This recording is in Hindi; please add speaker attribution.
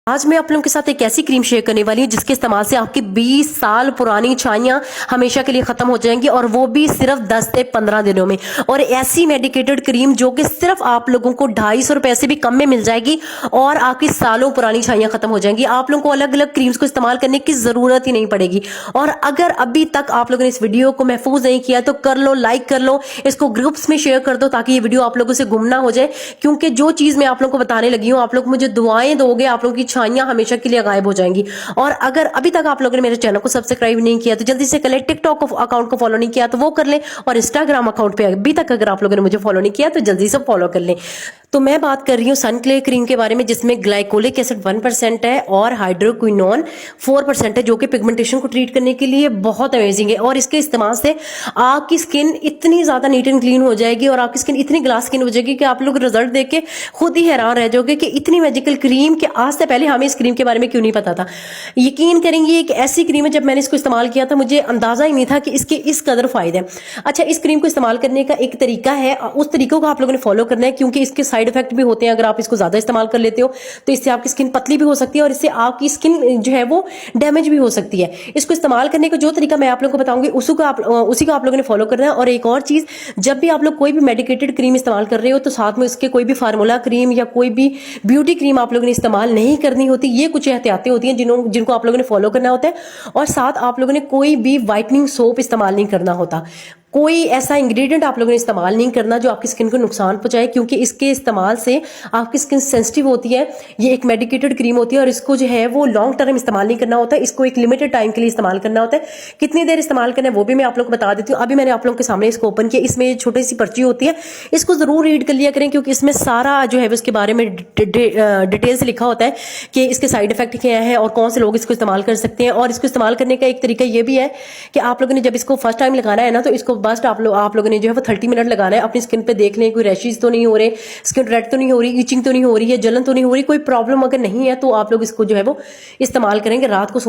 Speaker 1: आज मैं आप लोगों के साथ एक ऐसी क्रीम शेयर करने वाली हूँ जिसके इस्तेमाल से आपकी 20 साल पुरानी छाइयाँ हमेशा के लिए खत्म हो जाएंगी और वो भी सिर्फ 10 से 15 दिनों में। और ऐसी मेडिकेटेड क्रीम जो कि सिर्फ आप लोगों को 250 रुपए से भी कम में मिल जाएगी और आपकी सालों पुरानी छाइयाँ खत्म हो जाएंगी। आप लोगों को अलग अलग क्रीम्स को इस्तेमाल करने की जरूरत ही नहीं पड़ेगी। और अगर अभी तक आप लोगों ने इस वीडियो को महफूज नहीं किया तो कर लो, लाइक कर लो, इसको ग्रुप्स में शेयर कर दो ताकि ये वीडियो आप लोगों से गुम ना हो जाए। क्योंकि जो चीज मैं आप लोगों को बताने लगी हूँ, आप लोग मुझे दुआएं दोगे, आप लोगों की छाइयाँ हमेशा के लिए गायब हो जाएंगी। और अगर अभी तक आप लोगों ने मेरे चैनल को सब्सक्राइब नहीं किया तो जल्दी से कर ले, टिकटॉक अकाउंट को फॉलो नहीं किया तो वो कर ले, और इंस्टाग्राम अकाउंट पे अभी तक अगर आप लोगों ने मुझे फॉलो नहीं किया तो जल्दी से फॉलो कर ले। तो मैं बात कर रही हूँ सनक्ले क्रीम के बारे में जिसमें ग्लाइकोलिक एसिड 1% है और हाइड्रोक्विनोन 4% है, जो कि पिगमेंटेशन को ट्रीट करने के लिए बहुत अमेजिंग है। और इसके इस्तेमाल से आपकी स्किन इतनी ज्यादा नीट एंड क्लीन हो जाएगी और आपकी स्किन इतनी ग्लास स्किन हो जाएगी कि आप लोग रिजल्ट देख के खुद ही हैरान रह जाओगे कि इतनी मैजिकल क्रीम कि आज से पहले हमें इस क्रीम के बारे में क्यों नहीं पता था। यकीन करेंगे एक ऐसी क्रीम है जब मैंने इसको इस्तेमाल किया था मुझे अंदाजा ही नहीं था कि इसके इस कदर फायदे हैं। अच्छा, इस क्रीम को इस्तेमाल करने का एक तरीका है, उस तरीकों को आप लोगों ने फॉलो करना है क्योंकि इसके साइड इफेक्ट भी होते हैं। अगर आप इसको ज्यादा इस्तेमाल कर लेते हो तो इससे आपकी स्किन पतली भी हो सकती है और इससे आपकी स्किन जो है वो डैमेज भी हो सकती है। इसको इस्तेमाल करने का जो तरीका मैं आप लोगों को बताऊंगी उसी को आप लोगों ने फॉलो करना है। और एक और चीज, जब भी आप लोग कोई भी मेडिकेटेड क्रीम इस्तेमाल कर रहे हो तो साथ में उसके कोई भी फार्मूला क्रीम या कोई भी ब्यूटी क्रीम आप लोगों ने इस्तेमाल नहीं करनी होती। ये कुछ एहतियातें होती हैं जिनको आप लोगों ने फॉलो करना होता है। और साथ आप लोगों ने कोई भी व्हाइटनिंग सोप इस्तेमाल नहीं करना होता। कोई ऐसा इंग्रेडिएंट आप लोगों ने इस्तेमाल नहीं करना जो आपकी स्किन को नुकसान पहुंचाए, क्योंकि इसके इस्तेमाल से आपकी स्किन सेंसिटिव होती है। ये एक मेडिकेटेड क्रीम होती है और इसको जो है वो लॉन्ग टर्म इस्तेमाल नहीं करना होता है। इसको एक लिमिटेड टाइम के लिए इस्तेमाल करना होता है। कितनी देर इस्तेमाल करना है वो भी मैं आप लोगों को बता देती हूँ। अभी मैंने आप लोगों के सामने इसको ओपन किया। इसमें छोटी सी पर्ची होती है, इसको जरूर रीड कर लिया करें क्योंकि इसमें सारा जो है उसके बारे में डिटेल से लिखा होता है कि इसके साइड इफेक्ट क्या है और कौन से लोग इसको इस्तेमाल कर सकते हैं। और इसको इस्तेमाल करने का एक तरीका ये भी है कि आप लोगों ने जब इसको फर्स्ट टाइम लगाना है ना तो इसको बस आप लोगों ने जो है वो 30 मिनट लगाना है। अपनी स्किन पे देख लें कोई रैशेज तो नहीं हो रहे, स्किन रेड तो नहीं हो रही, इचिंग तो नहीं हो रही है, जलन तो नहीं हो रही। कोई प्रॉब्लम अगर नहीं है तो आप लोग इसको जो है वो इस्तेमाल करेंगे रात को